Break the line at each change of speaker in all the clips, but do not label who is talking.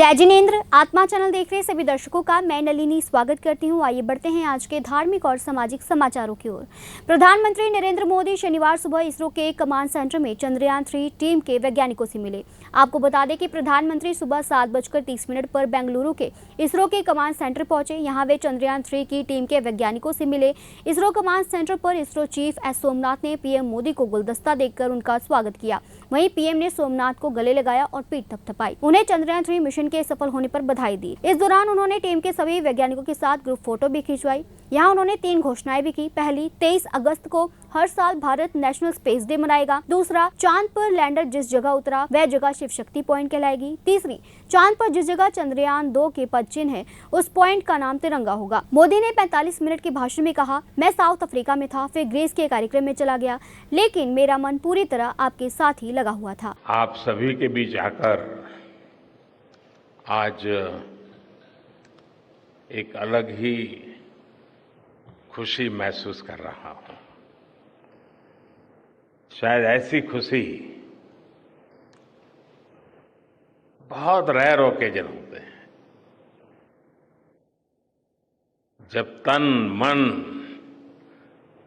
जय जिनेन्द्र। आत्मा चैनल देख रहे सभी दर्शकों का मैं नलिनी स्वागत करती हूं। आइए बढ़ते हैं आज के धार्मिक और सामाजिक समाचारों की ओर। प्रधानमंत्री नरेंद्र मोदी शनिवार सुबह इसरो के कमांड सेंटर में चंद्रयान 3 टीम के वैज्ञानिकों से मिले। आपको बता दें कि प्रधानमंत्री सुबह 7:30 पर बेंगलुरु के इसरो के कमांड सेंटर पहुंचे। यहाँ वे चंद्रयान 3 की टीम के वैज्ञानिकों से मिले। इसरो कमांड सेंटर पर इसरो चीफ एस सोमनाथ ने पीएम मोदी को गुलदस्ता देकर उनका स्वागत किया। वहीं पीएम ने सोमनाथ को गले लगाया और पीठ थपथपाई। उन्हें चंद्रयान 3 मिशन के सफल होने पर बधाई दी। इस दौरान उन्होंने टीम के सभी वैज्ञानिकों के साथ ग्रुप फोटो भी खिंचवाई। यहाँ उन्होंने 3 घोषणाएं भी की। पहली, 23 अगस्त को हर साल भारत नेशनल स्पेस डे मनाएगा। दूसरा, चांद पर लैंडर जिस जगह उतरा वह जगह शिव शक्ति पॉइंट कहलाएगी। तीसरी, चांद पर जिस जगह चंद्रयान 2 के पद चिन्ह है उस पॉइंट का नाम तिरंगा होगा। मोदी ने 45 मिनट के भाषण में कहा, मैं साउथ अफ्रीका में था, फिर ग्रीस के कार्यक्रम में चला गया, लेकिन मेरा मन पूरी तरह आपके साथ ही लगा हुआ था।
आप सभी के बीच आकर आज एक अलग ही खुशी महसूस कर रहा हूं। शायद ऐसी खुशी बहुत रेयर ओकेजन होते हैं जब तन मन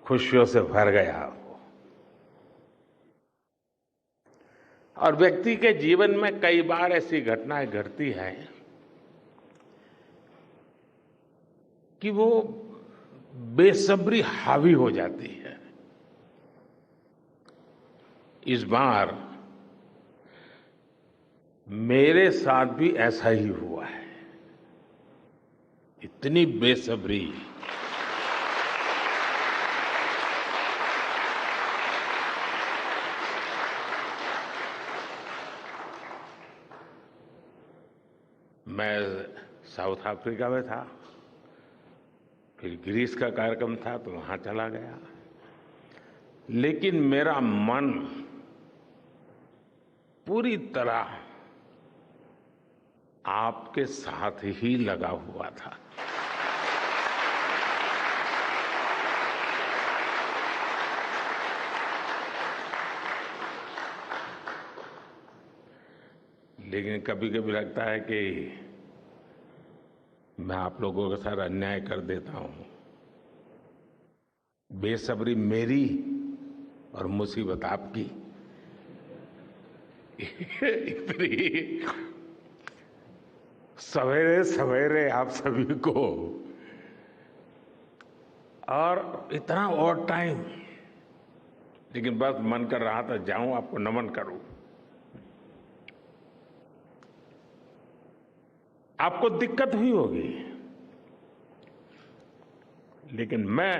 खुशियों से भर गया हो। और व्यक्ति के जीवन में कई बार ऐसी घटनाएं घटती हैं कि वो बेसब्री हावी हो जाती है। इस बार मेरे साथ भी ऐसा ही हुआ है। इतनी बेसब्री, मैं साउथ अफ्रीका में था, फिर ग्रीस का कार्यक्रम था तो वहां चला गया, लेकिन मेरा मन पूरी तरह आपके साथ ही लगा हुआ था। लेकिन कभी कभी लगता है कि मैं आप लोगों के साथ अन्याय कर देता हूं। बेसब्री मेरी और मुसीबत आपकी। इतनी सवेरे सवेरे आप सभी को और इतना और टाइम, लेकिन बस मन कर रहा था जाऊं आपको नमन करूं। आपको दिक्कत हुई होगी, लेकिन मैं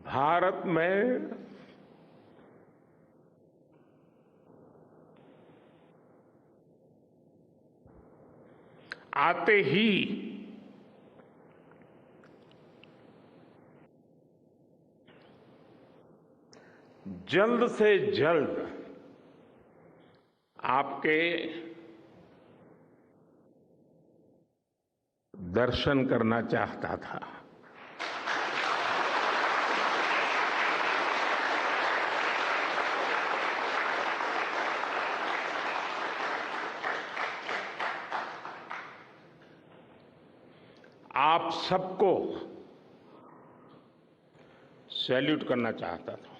भारत में आते ही जल्द से जल्द आपके दर्शन करना चाहता था। आप सबको सैल्यूट करना चाहता था।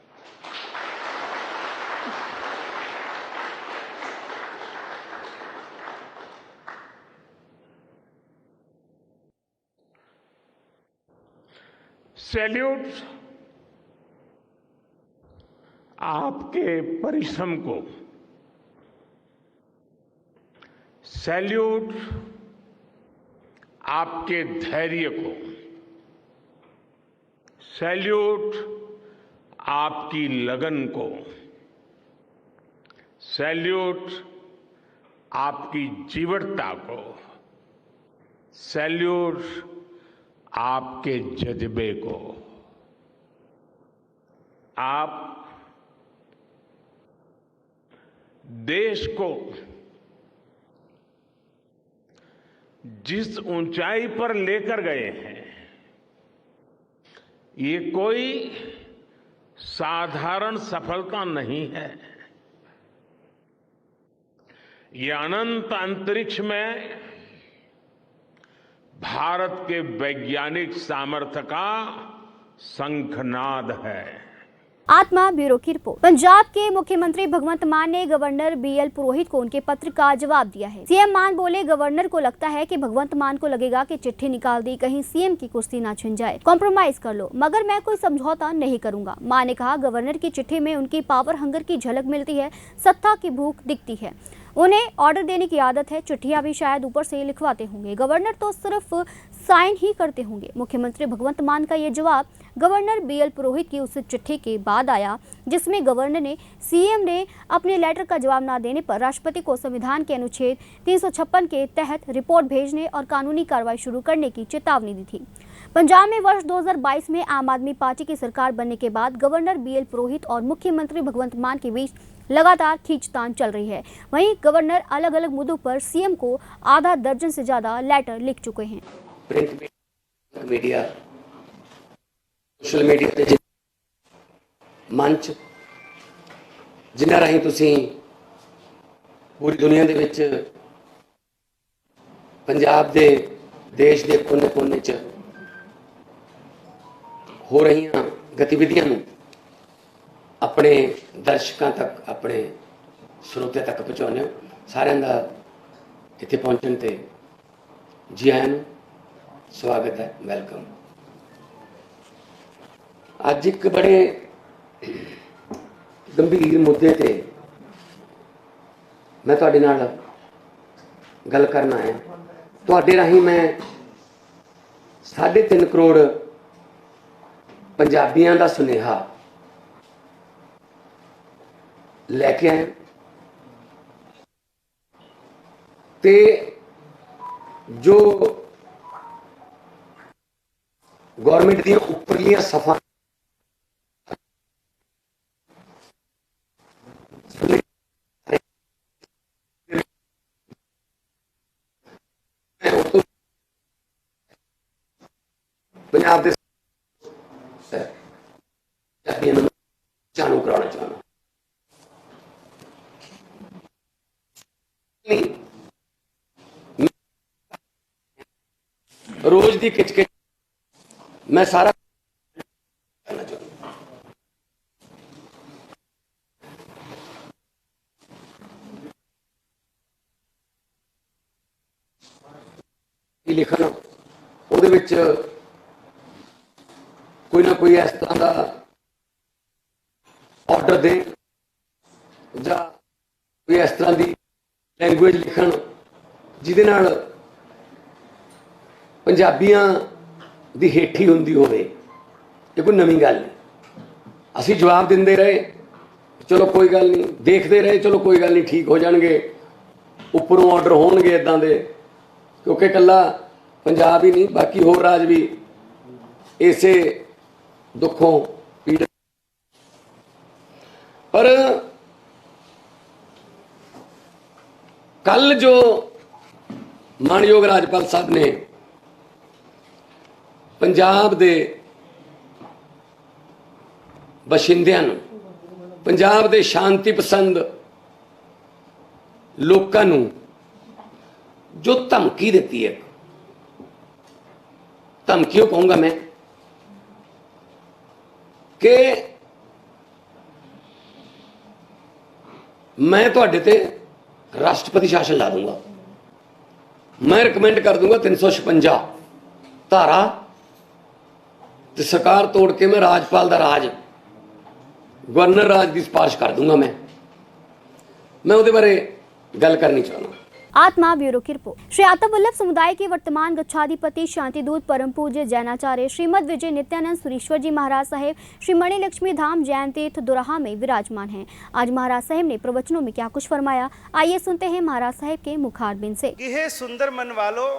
सैल्यूट आपके परिश्रम को, सैल्यूट आपके धैर्य को, सैल्यूट आपकी लगन को, सैल्यूट आपकी जीवटता को, सैल्यूट आपके जज्बे को। आप देश को जिस ऊंचाई पर लेकर गए हैं, ये कोई साधारण सफलता नहीं है। ये अनंत अंतरिक्ष में भारत के वैज्ञानिक सामर्थ्य का शंखनाद है।
आत्मा ब्यूरो की रिपोर्ट। पंजाब के मुख्यमंत्री भगवंत मान ने गवर्नर बीएल पुरोहित को उनके पत्र का जवाब दिया है। सीएम मान बोले, गवर्नर को लगता है कि भगवंत मान को लगेगा कि चिट्ठी निकाल दी, कहीं सीएम की कुर्सी ना छिन जाए, कॉम्प्रोमाइज कर लो, मगर मैं कोई समझौता नहीं करूंगा। मान ने कहा, गवर्नर की चिट्ठी में उनकी पावर हंगर की झलक मिलती है, सत्ता की भूख दिखती है। उन्हें ऑर्डर देने की आदत है, चिट्ठियां भी शायद ऊपर से लिखवाते होंगे, गवर्नर तो सिर्फ साइन ही करते होंगे। मुख्यमंत्री भगवंत मान का ये जवाब गवर्नर बीएल पुरोहित की उस चिट्ठी के बाद आया जिसमें गवर्नर ने सीएम ने अपने लेटर का जवाब न देने पर राष्ट्रपति को संविधान के अनुच्छेद 356 के तहत रिपोर्ट भेजने और कानूनी कार्रवाई शुरू करने की चेतावनी दी थी। पंजाब में वर्ष 2022 में आम आदमी पार्टी की सरकार बनने के बाद गवर्नर बीएल पुरोहित और मुख्यमंत्री भगवंत मान के बीच लगातार खींचतान चल रही है। वहीं गवर्नर अलग अलग मुद्दों पर सीएम को आधा दर्जन से ज्यादा लेटर लिख चुके हैं।
प्रिंट मीडिया, सोशल मीडिया ते मंच जिन्हां राहीं तुसीं पूरी दुनिया दे विच पंजाब दे देश दे कोने-कोने च हो रहीआं गतिविधियां नूं अपने दर्शकों तक, अपने श्रोते तक पहुँचाने। सारिਆਂ ਦਾ ਇੱਥੇ पहुँचण ते जी आਇਆਂ ਨੂੰ स्वागत है, वेलकम। अज एक बड़े गंभीर मुद्दे ते मैं तुहाडे नाल गल करना है। तुहाडे राहीं मैं 3.5 करोड़ पंजाबियों का सुनेहा लैके आए ते जो गवर्नमेंट दी उपरलियां सफा पंजाब दे चालू कराना चाहना रोज की किचकिच मैं सारा करना चाहूंगा। लिखना ਉਹਦੇ ਵਿੱਚ कोई ना कोई इस तरह का ऑर्डर दे ਜਾਂ कोई इस तरह की लैंगुएज लिखण ਜਿਹਦੇ ਨਾਲ पंजाबियां दी हेठी हुंदी होवे। ये कोई नवीं गल नहीं। असीं जवाब दिंदे रहे, चलो कोई गल नहीं, देखते रहे, चलो कोई गल नहीं, ठीक हो जाणगे, उपरों ऑर्डर होणगे इदां दे, क्योंकि कल्ला पंजाब ही नहीं बाकी होर राज भी इसे दुखों पीड़। पर कल जो मानयोग राज्यपाल साहब ने पंजाब दे बशिंदियां नूं, पंजाब दे शांति पसंद लोकां नूं जो धमकी दी है, धमकियों कहूंगा मैं कि मैं तुहाडे ते राष्ट्रपति शासन ला दूंगा, मैं रिकमेंड कर दूंगा 356 धारा ते सरकार तोड़ के मैं राजपाल दा राज, गवर्नर राज की सिफारिश कर दूंगा। मैं उहदे बारे गल करनी चाहना।
आत्मा ब्यूरो की रिपोर्ट। श्री आत्मा वल्लभ समुदाय के वर्तमान गच्छाधिपति शांतिदूत परम पूज्य जैनाचार्य श्रीमद विजय नित्यानंद सुरेश्वर जी महाराज साहेब श्री मणि लक्ष्मी धाम जैन तीर्थ दुराहा में विराजमान हैं। आज महाराज साहेब ने प्रवचनों में क्या कुछ फरमाया, आइए सुनते हैं महाराज साहेब के मुखारबिंद से।
कि हे सुंदर मन वालो,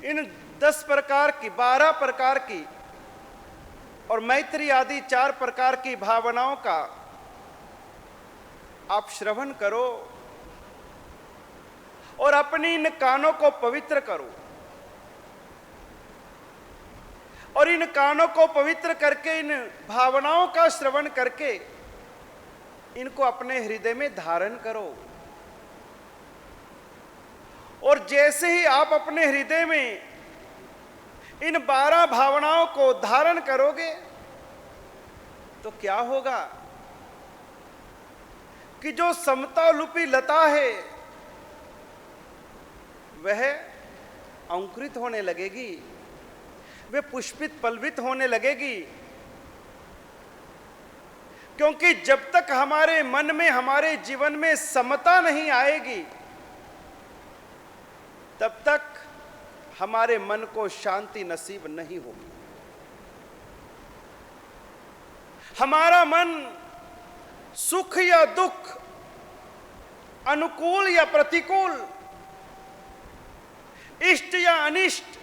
इन 10 प्रकार की 12 प्रकार की और मैत्री आदि 4 प्रकार की भावनाओं का आप श्रवण करो और अपनी इन कानों को पवित्र करो और इन कानों को पवित्र करके, इन भावनाओं का श्रवण करके इनको अपने हृदय में धारण करो। और जैसे ही आप अपने हृदय में इन 12 भावनाओं को धारण करोगे तो क्या होगा कि जो समता रूपी लता है वह अंकुरित होने लगेगी, वे पुष्पित पल्लवित होने लगेगी। क्योंकि जब तक हमारे मन में, हमारे जीवन में समता नहीं आएगी, तब तक हमारे मन को शांति नसीब नहीं होगी। हमारा मन सुख या दुख, अनुकूल या प्रतिकूल, इष्ट या अनिष्ट,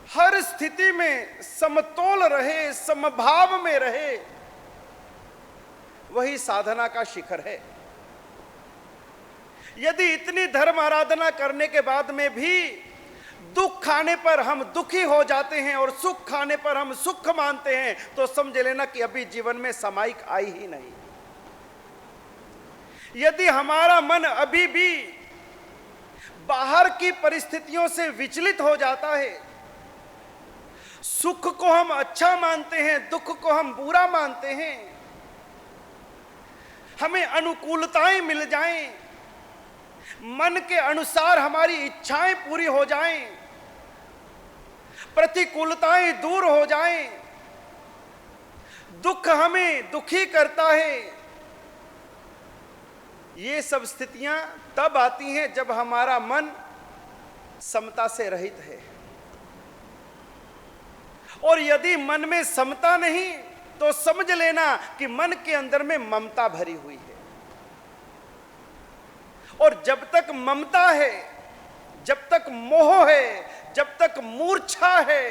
हर स्थिति में समतोल रहे, समभाव में रहे, वही साधना का शिखर है। यदि इतनी धर्म आराधना करने के बाद में भी दुख खाने पर हम दुखी हो जाते हैं और सुख खाने पर हम सुख मानते हैं, तो समझ लेना कि अभी जीवन में समाइक आई ही नहीं। यदि हमारा मन अभी भी बाहर की परिस्थितियों से विचलित हो जाता है, सुख को हम अच्छा मानते हैं, दुख को हम बुरा मानते हैं, हमें अनुकूलताएं मिल जाएं, मन के अनुसार हमारी इच्छाएं पूरी हो जाएं, प्रतिकूलताएं दूर हो जाएं, दुख हमें दुखी करता है, ये सब स्थितियां तब आती हैं जब हमारा मन समता से रहित है। और यदि मन में समता नहीं तो समझ लेना कि मन के अंदर में ममता भरी हुई है। और जब तक ममता है, जब तक मोह है, जब तक मूर्छा है,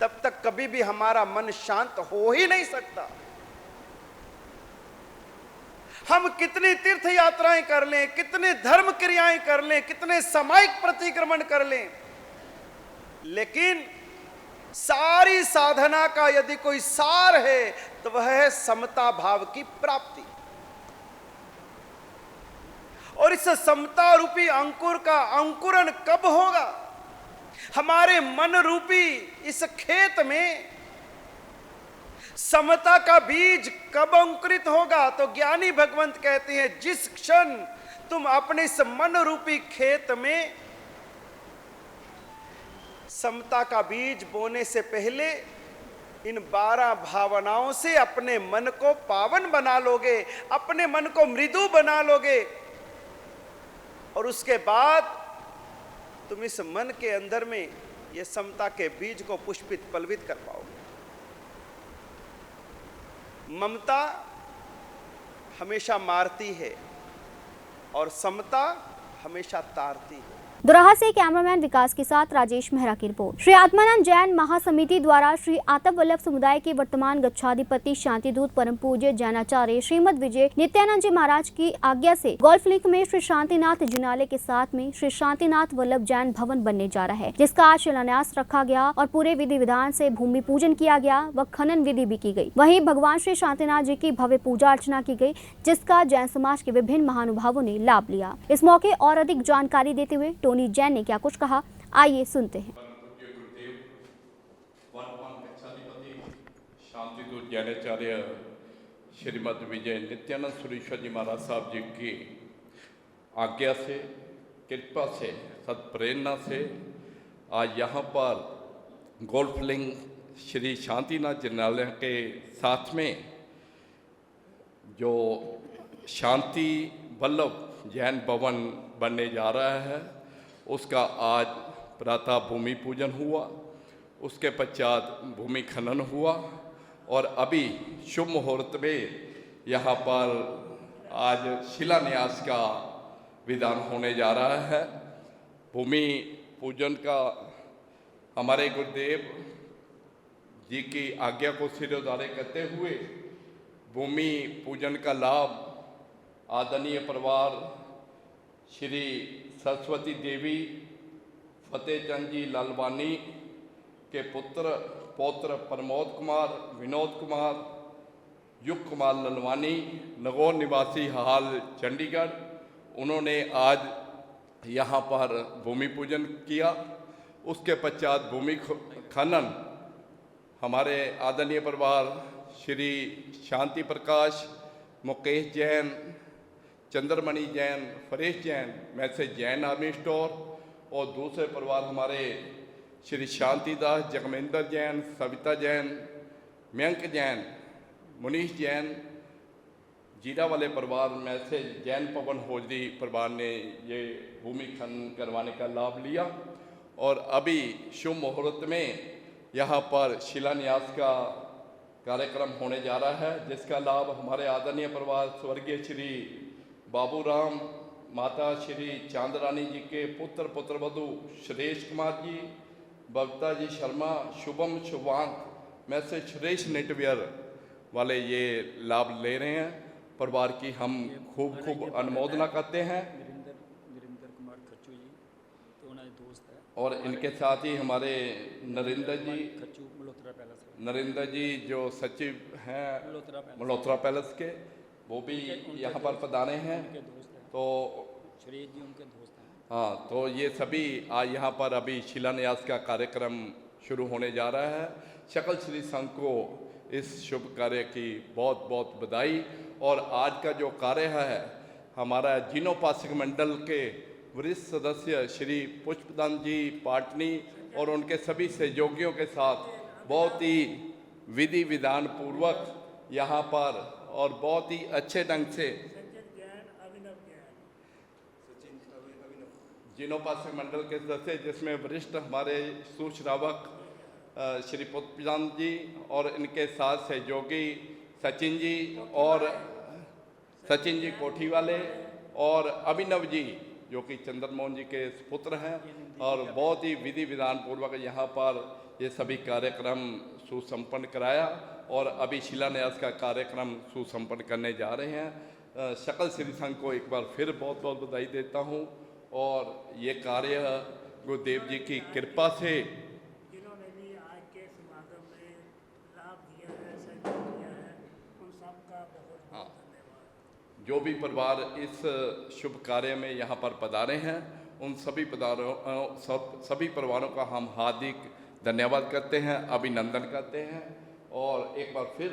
तब तक कभी भी हमारा मन शांत हो ही नहीं सकता। हम कितनी तीर्थ यात्राएं कर लें, कितने धर्म क्रियाएं कर लें, कितने सामायिक प्रतिक्रमण कर लें, लेकिन सारी साधना का यदि कोई सार है तो वह है समता भाव की प्राप्ति। और इस समता रूपी अंकुर का अंकुरन कब होगा? हमारे मन रूपी इस खेत में समता का बीज कब अंकुरित होगा? तो ज्ञानी भगवंत कहते हैं, जिस क्षण तुम अपने इस मन रूपी खेत में समता का बीज बोने से पहले इन 12 भावनाओं से अपने मन को पावन बना लोगे, अपने मन को मृदु बना लोगे, और उसके बाद तुम इस मन के अंदर में ये समता के बीज को पुष्पित पल्लवित कर पाओगे। ममता हमेशा मारती है और समता हमेशा तारती है।
दोराहा से कैमरामैन विकास के साथ राजेश मेहरा की रिपोर्ट। श्री आत्मानंद जैन महासमिति द्वारा श्री आतप वल्लभ समुदाय के वर्तमान गच्छाधिपति शांतिदूत परम पूज्य जैनाचार्य श्रीमद विजय नित्यानंद जी महाराज की आज्ञा से गोल्फ लिंक में श्री शांतिनाथ जिनालय के साथ में श्री शांतिनाथ वल्लभ जैन भवन बनने जा रहा है, जिसका आज शिलान्यास रखा गया और पूरे विधि विधान से भूमि पूजन किया गया व खनन विधि भी की गई। वहीं भगवान श्री शांतिनाथ जी की भव्य पूजा अर्चना की गई, जिसका जैन समाज के विभिन्न महानुभावों ने लाभ लिया। इस मौके और अधिक जानकारी देते हुए टोनी जैन ने क्या कुछ कहा, आइए सुनते हैं।
शांतिदूत जैनाचार्य श्रीमद विजय नित्यानंद सुरेश्वर जी महाराज साहब जी की आज्ञा से, कृपा से, सत्प्रेरणा से आज यहाँ पर गोल्फ लिंक श्री शांतिनाथ जिनालय के साथ में जो शांति वल्लभ जैन भवन बनने जा रहा है, उसका आज प्रातः भूमि पूजन हुआ, उसके पश्चात भूमि खनन हुआ और अभी शुभ मुहूर्त में यहाँ पर आज शिलान्यास का विधान होने जा रहा है। भूमि पूजन का हमारे गुरुदेव जी की आज्ञा को सिरोधार्य करते हुए भूमि पूजन का लाभ आदरणीय परिवार श्री सरस्वती देवी फतेहचंद जी लालवानी के पुत्र पौत्र प्रमोद कुमार, विनोद कुमार, युग कुमार लालवानी, नगौर निवासी हाल चंडीगढ़, उन्होंने आज यहाँ पर भूमि पूजन किया। उसके पश्चात भूमि खनन हमारे आदरणीय परिवार श्री शांति प्रकाश, मुकेश जैन, चंद्रमणि जैन, फरेश जैन, मैसेज जैन आर्मी स्टोर, और दूसरे परिवार हमारे श्री शांतिदास, जगमेंद्र जैन, सविता जैन, मयंक जैन, मुनीश जैन, जीरा वाले परिवार में से जैन पवन होजरी परिवार ने ये भूमि खनन करवाने का लाभ लिया। और अभी शुभ मुहूर्त में यहाँ पर शिलान्यास का कार्यक्रम होने जा रहा है, जिसका लाभ हमारे आदरणीय परिवार स्वर्गीय श्री बाबूराम, माता श्री चांदरानी जी के पुत्र पुत्रवधु सुरेश कुमार जी, बबीता जी शर्मा, शुभम शुभांक में से सुरेश नेटवेयर वाले ये लाभ ले रहे हैं। परिवार की हम खूब खूब अनुमोदना करते हैं।
नरेंद्र कुमार खच्चू जी तो उन्होंने दोस्त है,
और इनके साथ ही हमारे नरेंद्र जी
खच्चू मल्होत्रा पैलेस है।
नरेंद्र जी जो सचिव हैं मल्होत्रा पैलेस के, वो भी यहाँ पर पधारे हैं।
उनके दोस्त हैं,
तो
सुरेश जी उनके दोस्त हैं।
हाँ, तो ये सभी आज यहाँ पर अभी शिलान्यास का कार्यक्रम शुरू होने जा रहा है। शकल श्री संघ को इस शुभ कार्य की बहुत बहुत बधाई। और आज का जो कार्य है, हमारा जीर्णोपासक मंडल के वरिष्ठ सदस्य श्री पुष्पदान जी पाटनी और उनके सभी सहयोगियों के साथ बहुत ही विधि विधान पूर्वक यहाँ पर और बहुत ही अच्छे ढंग से जीर्णोपासक मंडल के सदस्य, जिसमें वरिष्ठ हमारे सुश्रावक श्री पुष्पदान जी और इनके साथ सहयोगी सचिन जी और सचिन जी कोठी वाले और अभिनव जी जो कि चंद्रमोहन जी के पुत्र हैं, और बहुत ही विधि विधान पूर्वक यहाँ पर ये सभी कार्यक्रम सुसंपन्न कराया। और अभी शिलान्यास का कार्यक्रम सुसंपन्न करने जा रहे हैं। शकल श्री संघ को एक बार फिर बहुत बहुत बधाई देता हूँ। और ये कार्य गुरुदेव जी की कृपा से
जिन्होंने भी आज के समागम में लाभ दिया है, सहयोग दिया है, उन सबका बहुत बहुत धन्यवाद।
जो भी परिवार इस शुभ कार्य में यहाँ पर पधारे हैं, उन सभी परिवारों का हम हार्दिक धन्यवाद करते हैं, अभिनंदन करते हैं। और एक बार फिर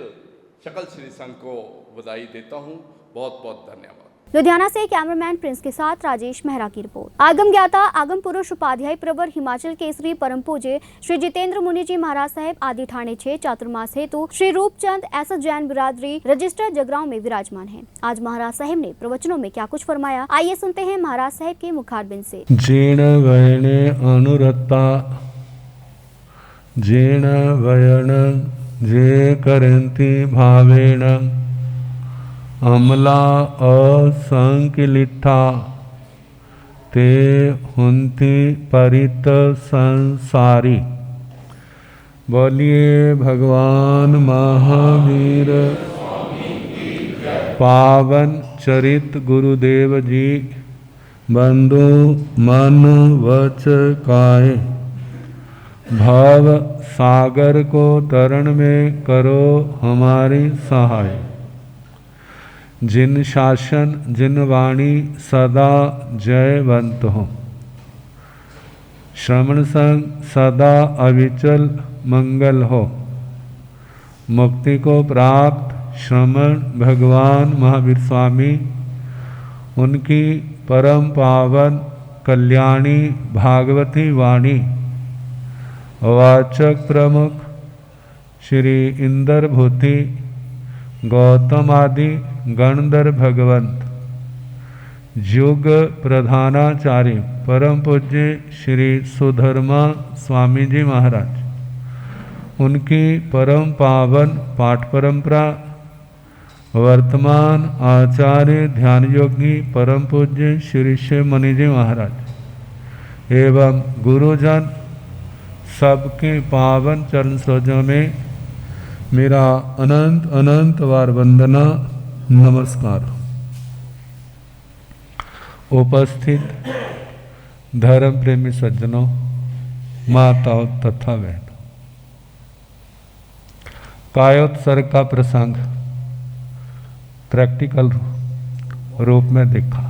शकल श्री संघ को बधाई देता हूँ। बहुत बहुत धन्यवाद।
लुधियाना से कैमरामैन प्रिंस के साथ राजेश मेहरा की रिपोर्ट। आगम ज्ञाता आगम पुरुष उपाध्याय प्रवर हिमाचल केसरी परम पूज्य श्री जितेंद्र मुनि जी महाराज साहेब आदि ठाणे 6 चातुर्मास हेतु श्री रूपचंद एस जैन बिरादरी रजिस्टर जगरांव में विराजमान हैं। आज महाराज साहेब ने प्रवचनों में क्या कुछ फरमाया, आइए सुनते हैं महाराज साहेब के मुखारबिंद से।
जीर्ण वयने अनुरता जीर्ण वयन जे करन्ति भावेन अमला असंकिलिठा ते हुंति परित संसारी। बोलिए भगवान महावीर पावन चरित गुरुदेव जी बंधु मन वच काय। भव सागर को तरण में करो हमारी सहाय। जिन शासन जिन वाणी सदा जयवंत हो। श्रवण संग सदा अविचल मंगल हो। मुक्ति को प्राप्त श्रमण भगवान महावीर स्वामी, उनकी परम पावन कल्याणी भागवती वाणी वाचक प्रमुख श्री इंद्र भूति गौतम आदि गणधर भगवंत, युग प्रधानाचार्य परम पूज्य श्री सुधर्मा स्वामी जी महाराज, उनकी परम पावन पाठ परंपरा, वर्तमान आचार्य ध्यान योगी परम पूज्य श्री शिव मुनि जी महाराज एवं गुरुजन सबके पावन चरण सरोजों में मेरा अनंत अनंत बार वंदना नमस्कार। उपस्थित धर्म प्रेमी सज्जनों, माताओं तथा बहनों, कायोत्सर्ग का प्रसंग प्रैक्टिकल रूप में देखा।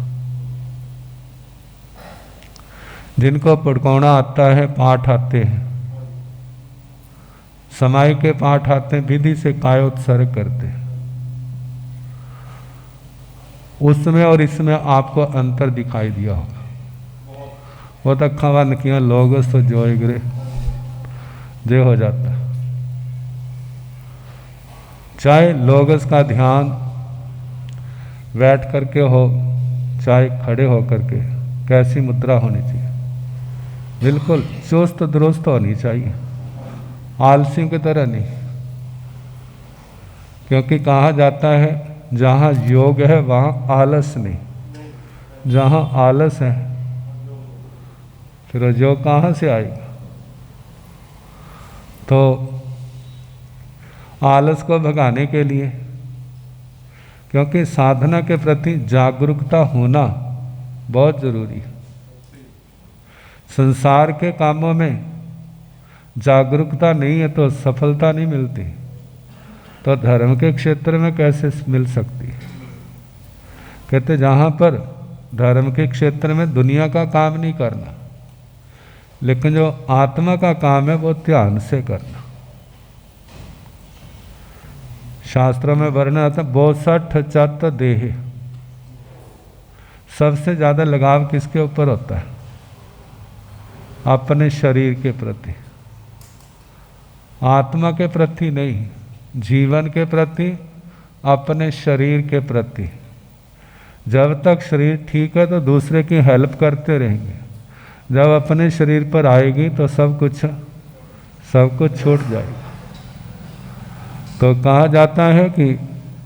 जिनको पढ़काना आता है, पाठ आते हैं, समय के पाठ आते हैं, विधि से कायोत्सर्ग करते हैं, उसमें और इसमें आपको अंतर दिखाई दिया होगा। वो तो अखा बंद किया लोग तो जोगरे जे हो जाता। चाहे लोगस का ध्यान बैठ करके हो, चाहे खड़े हो करके, कैसी मुद्रा होनी चाहिए? बिल्कुल चुस्त दुरुस्त होनी चाहिए, आलसी की तरह नहीं। क्योंकि कहा जाता है जहाँ योग है वहाँ आलस नहीं, जहाँ आलस है फिर योग कहाँ से आएगा? तो आलस को भगाने के लिए, क्योंकि साधना के प्रति जागरूकता होना बहुत जरूरी है। संसार के कामों में जागरूकता नहीं है तो सफलता नहीं मिलती, तो धर्म के क्षेत्र में कैसे मिल सकती है? कहते जहाँ पर धर्म के क्षेत्र में दुनिया का काम नहीं करना, लेकिन जो आत्मा का काम है वो ध्यान से करना। शास्त्रों में वर्णन आता है 62 चत देह। सबसे ज्यादा लगाव किसके ऊपर होता है? अपने शरीर के प्रति, आत्मा के प्रति नहीं, जीवन के प्रति, अपने शरीर के प्रति। जब तक शरीर ठीक है तो दूसरे की हेल्प करते रहेंगे, जब अपने शरीर पर आएगी तो सब कुछ छूट जाएगा। तो कहा जाता है कि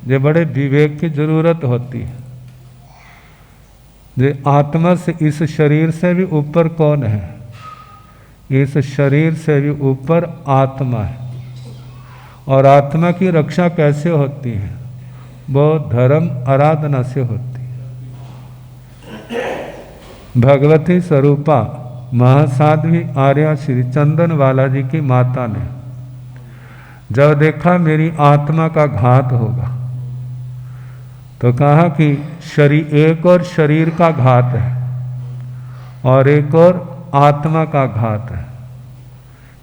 ये बड़े विवेक की जरूरत होती है। ये आत्मा से, इस शरीर से भी ऊपर कौन है? इस शरीर से भी ऊपर आत्मा है। और आत्मा की रक्षा कैसे होती है? वो धर्म आराधना से होती है। भगवती स्वरूपा महासाध्वी आर्या श्री चंदनवाला जी की माता ने जब देखा मेरी आत्मा का घात होगा, तो कहा कि एक और शरीर का घात है और एक और आत्मा का घात है।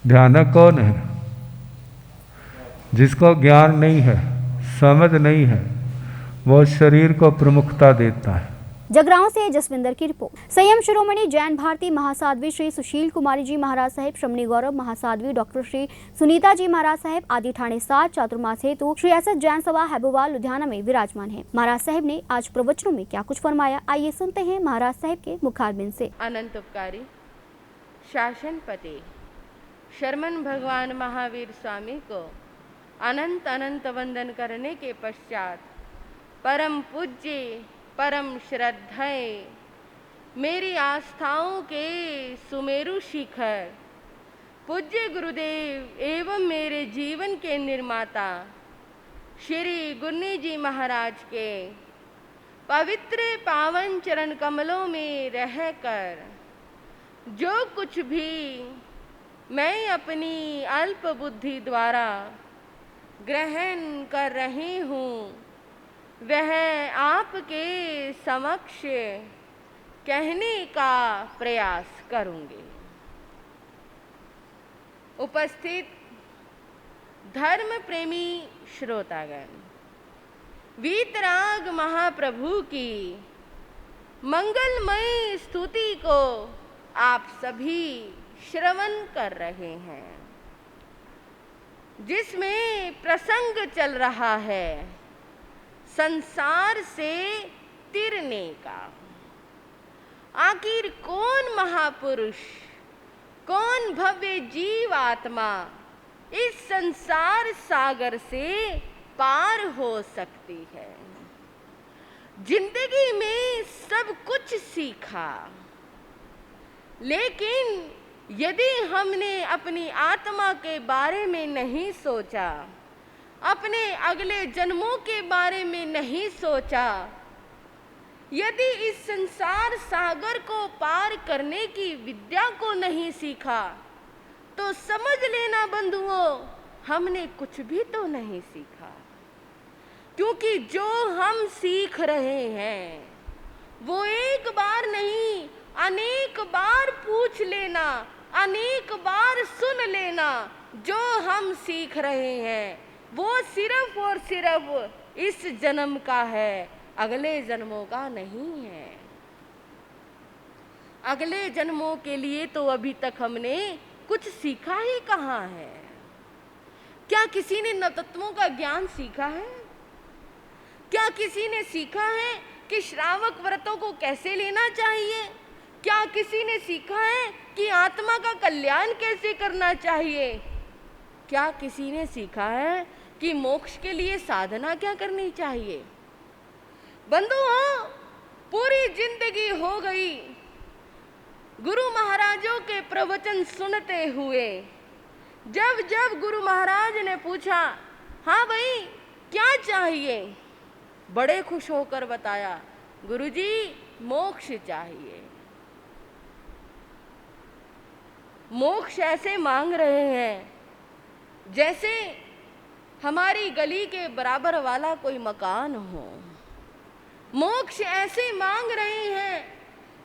ध्यान कौन है? जिसको ज्ञान नहीं है, समझ नहीं है, वो शरीर को प्रमुखता देता है।
जगरांव से जसविंदर की रिपोर्ट। संयम शिरोमणि जैन भारती महासाध्वी श्री सुशील कुमारी जी महाराज साहेब, श्रमणी गौरव महासाध्वी डॉक्टर श्री सुनीता जी महाराज साहेब आदि ठाणे 7 चातुर्मास हेतु श्री एस जैन सभा हैबोवाल लुधियाना में विराजमान है। महाराज साहेब ने आज प्रवचनों में क्या कुछ फरमाया, आइए सुनते हैं महाराज साहेब के मुखारबिंद से।
अनंत उपकारी शासनपति शर्मन भगवान महावीर स्वामी को अनंत अनंत वंदन करने के पश्चात परम पूज्य परम श्रद्धेय मेरी आस्थाओं के सुमेरु शिखर पूज्य गुरुदेव एवं मेरे जीवन के निर्माता श्री गुरनी जी महाराज के पवित्र पावन चरण कमलों में रहकर जो कुछ भी मैं अपनी अल्प बुद्धि द्वारा ग्रहण कर रही हूँ, वह आपके समक्ष कहने का प्रयास करूँगी। उपस्थित धर्म प्रेमी श्रोतागण, वीतराग महाप्रभु की मंगलमय स्तुति को आप सभी श्रवण कर रहे हैं, जिसमें प्रसंग चल रहा है संसार से तिरने का। आखिर कौन महापुरुष, कौन भव्य जीव आत्मा इस संसार सागर से पार हो सकती है? जिंदगी में सब कुछ सीखा, लेकिन यदि हमने अपनी आत्मा के बारे में नहीं सोचा, अपने अगले जन्मों के बारे में नहीं सोचा, यदि इस संसार सागर को पार करने की विद्या को नहीं सीखा, तो समझ लेना बंधुओं, हमने कुछ भी तो नहीं सीखा। क्योंकि जो हम सीख रहे हैं वो एक बार नहीं, अनेक बार पूछ लेना, अनेक बार सुन लेना। जो हम सीख रहे हैं वो सिर्फ और सिर्फ इस जन्म का है, अगले जन्मों का नहीं है। अगले जन्मों के लिए तो अभी तक हमने कुछ सीखा ही कहाँ है। क्या किसी ने नवतत्वों का ज्ञान सीखा है? क्या किसी ने सीखा है कि श्रावक व्रतों को कैसे लेना चाहिए? क्या किसी ने सीखा है कि आत्मा का कल्याण कैसे करना चाहिए? क्या किसी ने सीखा है कि मोक्ष के लिए साधना क्या करनी चाहिए? बंधुओं, पूरी जिंदगी हो गई गुरु महाराजों के प्रवचन सुनते हुए। जब जब गुरु महाराज ने पूछा, हाँ भाई क्या चाहिए, बड़े खुश होकर बताया, गुरुजी मोक्ष चाहिए। मोक्ष ऐसे मांग रहे हैं जैसे हमारी गली के बराबर वाला कोई मकान हो। मोक्ष ऐसे मांग रहे हैं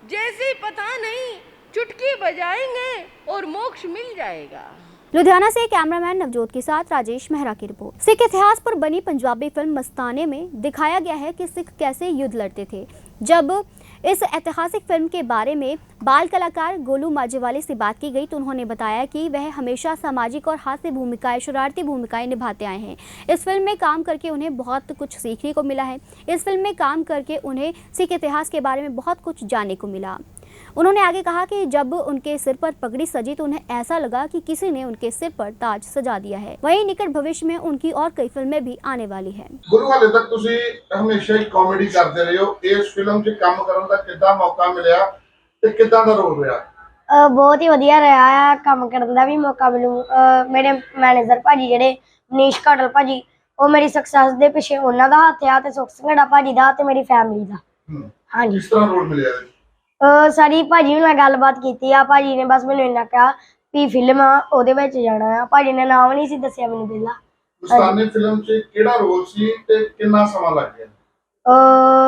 जैसे पता नहीं चुटकी बजाएंगे और मोक्ष मिल जाएगा।
लुधियाना से कैमरामैन नवजोत के साथ राजेश मेहरा की रिपोर्ट। सिख इतिहास पर बनी पंजाबी फिल्म मस्ताने में दिखाया गया है कि सिख कैसे युद्ध लड़ते थे। जब इस ऐतिहासिक फिल्म के बारे में बाल कलाकार गोलू माजेवाले से बात की गई तो उन्होंने बताया कि वह हमेशा सामाजिक और हास्य भूमिकाएं, शरारती भूमिकाएं निभाते आए हैं। इस फिल्म में काम करके उन्हें बहुत कुछ सीखने को मिला है। इस फिल्म में काम करके उन्हें सिख इतिहास के बारे में बहुत कुछ जानने को मिला। उन्होंने आगे कहा कि जब उनके सिर पर पगड़ी सजी तो उन्हें ऐसा लगा कि किसी ने उनके सिर पर ताज सजा दिया है। वहीं निकट भविष्य में उनकी और कई फिल्में भी आने वाली है।
गुरु हाले तक तुसी हमेशा ही कॉमेडी करते रहे हो, इस फिल्म 'ਚ काम करन दा किद्दां मौका मिलिया ते किद्दां दा रोल रहा?
बहुत ही वधिया रहा है, काम करन दा भी मौका मिलू। मेरे मैनेजर भाजी जेडे मनीष काटल भाजी, वो मेरी सक्सेस दे पिछे उन्हां दा हत्थ आ ते सुख संघड़ा भाजी दा ते मेरी फैमिली दा। हाँ जी,
किस तरह रोल मिलिया?
सारी भाजी ਨਾਲ ਗੱਲਬਾਤ ਕੀਤੀ ਆ। ਭਾਜੀ ਨੇ ਬਸ ਮੈਨੂੰ ਇੰਨਾ ਕਿਹਾ ਵੀ ਫਿਲਮ ਆ ਉਹਦੇ ਵਿੱਚ ਜਾਣਾ ਆ। ਭਾਜੀ ਨੇ ਨਾਮ ਨਹੀਂ ਸੀ ਦੱਸਿਆ ਮੈਨੂੰ ਪਹਿਲਾਂ।
ਮਸਤਾਨੇ ਫਿਲਮ 'ਚ ਕਿਹੜਾ ਰੋਲ ਸੀ ਤੇ ਕਿੰਨਾ ਸਮਾਂ ਲੱਗ ਗਿਆ?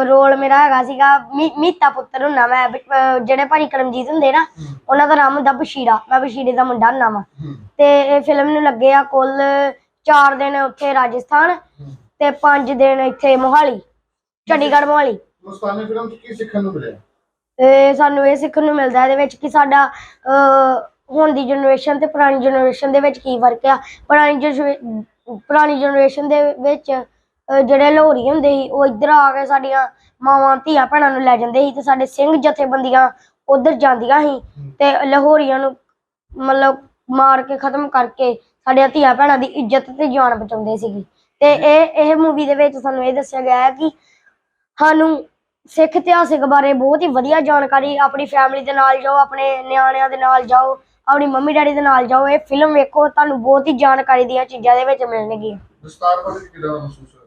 ਰੋਲ ਮੇਰਾ ਹੈਗਾ ਸੀਗਾ ਮੀਤਾ ਪੁੱਤਰ ਹੁੰਨਾ ਮੈਂ। ਜਿਹੜੇ ਭਾਜੀ ਕਰਮਜੀਤ ਹੁੰਦੇ ਨਾ, ਉਹਨਾਂ ਦਾ ਨਾਮ ਹੁੰਦਾ ਬਸ਼ੀਰਾ। ਮੈਂ ਬਸ਼ੀਰੇ ਦਾ ਮੁੰਡਾ ਹੁੰਨਾ ਵਾ। ਤੇ ਇਹ ਫਿਲਮ ਨੂੰ ਲੱਗੇ ਆ ਕੁੱਲ 4 ਦਿਨ ਉੱਥੇ ਰਾਜਸਥਾਨ ਤੇ 5 ਦਿਨ ਇੱਥੇ ਮੋਹਾਲੀ, ਚੰਡੀਗੜ੍ਹ ਮੋਹਾਲੀ।
ਮਸਤਾਨੇ ਫਿਲਮ 'ਚ ਕੀ ਸਿੱਖਣ ਨੂੰ ਮਿਲਿਆ?
ਸਾਨੂੰ ਇਹ ਸਿੱਖਣ ਨੂੰ ਮਿਲਦਾ ਇਹਦੇ ਵਿੱਚ ਕਿ ਸਾਡਾ ਹੁਣ ਦੀ ਜਨਰੇਸ਼ਨ ਤੇ ਪੁਰਾਣੀ ਜਨਰੇਸ਼ਨ ਦੇ ਵਿੱਚ ਕੀ ਫਰਕ ਆ। ਪੁਰਾਣੀ ਜਨਰੇਸ਼ਨ ਦੇ ਵਿੱਚ ਜਿਹੜੇ ਲਾਹੌਰੀ ਹੁੰਦੇ ਸੀ ਉਹ ਇੱਧਰ ਆ ਕੇ ਸਾਡੀਆਂ ਮਾਵਾਂ ਧੀਆਂ ਭੈਣਾਂ ਨੂੰ ਲੈ ਜਾਂਦੇ ਸੀ ਤੇ ਸਾਡੇ ਸਿੰਘ ਜਥੇਬੰਦੀਆਂ ਉੱਧਰ ਜਾਂਦੀਆਂ ਸੀ ਤੇ ਲਾਹੌਰੀਆਂ ਨੂੰ ਮਤਲਬ ਮਾਰ ਕੇ ਖਤਮ ਕਰਕੇ ਸਾਡੀਆਂ ਧੀਆਂ ਭੈਣਾਂ ਦੀ ਇੱਜ਼ਤ ਤੇ ਜਾਨ ਬਚਾਉਂਦੇ ਸੀਗੇ। ਤੇ ਇਹ ਮੂਵੀ ਦੇ ਵਿੱਚ ਸਾਨੂੰ ਇਹ ਦੱਸਿਆ ਗਿਆ ਹੈ ਕਿ ਸਾਨੂੰ ਸਿੱਖ ਇਤਿਹਾਸਿਕ ਬਾਰੇ ਬਹੁਤ ਹੀ ਵਧੀਆ ਜਾਣਕਾਰੀ। ਆਪਣੀ ਫੈਮਿਲੀ ਦੇ ਨਾਲ ਜਾਓ, ਆਪਣੇ ਨਿਆਣਿਆਂ ਦੇ ਨਾਲ ਜਾਓ, ਆਪਣੀ ਮੰਮੀ ਡੈਡੀ ਦੇ ਨਾਲ ਜਾਓ। ਇਹ ਫਿਲਮ ਵੇਖੋ, ਤੁਹਾਨੂੰ ਬਹੁਤ ਹੀ ਜਾਣਕਾਰੀ ਦੀਆਂ ਚੀਜ਼ਾਂ ਦੇ ਵਿੱਚ ਮਿਲਣਗੀਆਂ।
ਦਸਤਾਰ ਬਾਰੇ ਕਿਦਾਂ ਮਹਿਸੂਸ ਹੋਇਆ?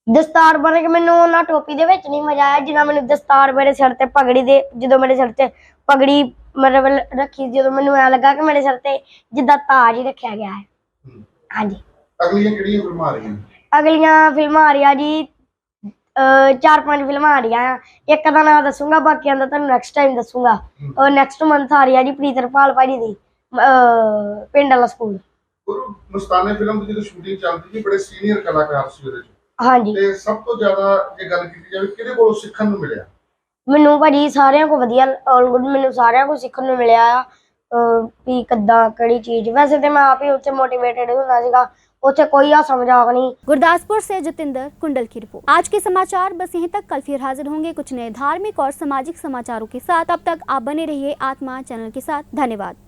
ਦਸਤਾਰ ਬਾਰੇ ਮੈਨੂੰ ਉਹਨਾਂ ਟੋਪੀ ਦੇ ਵਿੱਚ ਨਹੀਂ ਮਜ਼ਾ ਆਇਆ ਜਿੰਨਾ ਮੈਨੂੰ ਦਸਤਾਰ ਮੇਰੇ ਸਿਰ ਤੇ ਪਗੜੀ ਦੇ, ਜਦੋਂ ਮੇਰੇ ਸਿਰ ਤੇ ਪਗੜੀ ਮਤਲਬ ਰੱਖੀ, ਜਦੋਂ ਮੈਨੂੰ ਐਂ ਲੱਗਾ ਕਿ ਮੇਰੇ ਸਿਰ ਤੇ ਜਿੱਦਾਂ ਤਾਜ ਹੀ ਰੱਖਿਆ ਗਿਆ ਹੈ। ਹਾਂਜੀ।
ਅਗਲੀਆਂ ਕਿਹੜੀਆਂ ਫਿਲਮਾਂ ਆ ਰਹੀਆਂ?
ਅਗਲੀਆਂ ਫਿਲਮਾਂ ਆ ਰਹੀਆਂ ਜੀ 4-5 ਫਿਲਮਾਂ ਆ ਰਹੀਆਂ ਆ। ਇੱਕ ਦਾ ਨਾਮ ਦੱਸੂਗਾ, ਬਾਕੀਆਂ ਦਾ ਤੁਹਾਨੂੰ ਨੈਕਸਟ ਟਾਈਮ ਦੱਸੂਗਾ। ਨੈਕਸਟ ਮੰਥ ਆ ਰਹੀ ਆ ਜੀ ਪ੍ਰੀਤਰਪਾਲ ਭਾਜੀ ਦੀ ਪਿੰਡ ਵਾਲਾ ਸਕੂਲ।
ਗੁਰੂ ਮਸਤਾਨੇ ਫਿਲਮ ਦੀ ਜਦੋਂ ਸ਼ੂਟਿੰਗ ਚੱਲਦੀ ਸੀ ਬੜੇ ਸੀਨੀਅਰ ਕਲਾਕਾਰ ਸੀ ਉਹਦੇ 'ਚ।
ਹਾਂਜੀ।
ਤੇ ਸਭ ਤੋਂ ਜ਼ਿਆਦਾ ਜੇ ਗੱਲ ਕੀਤੀ ਜਾਵੇ ਕਿਹਦੇ ਕੋਲੋਂ ਸਿੱਖਣ ਨੂੰ ਮਿਲਿਆ?
ਮੈਨੂੰ ਭਾਜੀ ਸਾਰਿਆਂ ਕੋਲ ਵਧੀਆ, ਆਲ ਗੁੱਡ ਮੈਨੂੰ ਸਾਰਿਆਂ ਕੋਲ ਸਿੱਖਣ ਨੂੰ ਮਿਲਿਆ ਆ ਵੀ ਕਿੱਦਾਂ ਕਿਹੜੀ ਚੀਜ਼। ਵੈਸੇ ਤੇ ਮੈਂ ਆਪ ਹੀ ਉੱਥੇ ਮੋटिवेटेड ਹੁੰਦਾ ਸੀਗਾ, उसे कोई हासा मजाक नहीं।
गुरदासपुर से जितेंद्र कुंडल की रिपोर्ट। आज के समाचार बस यहीं तक। कल फिर हाजिर होंगे कुछ नए धार्मिक और सामाजिक समाचारों के साथ। अब तक आप बने रहिए आत्मा चैनल के साथ। धन्यवाद।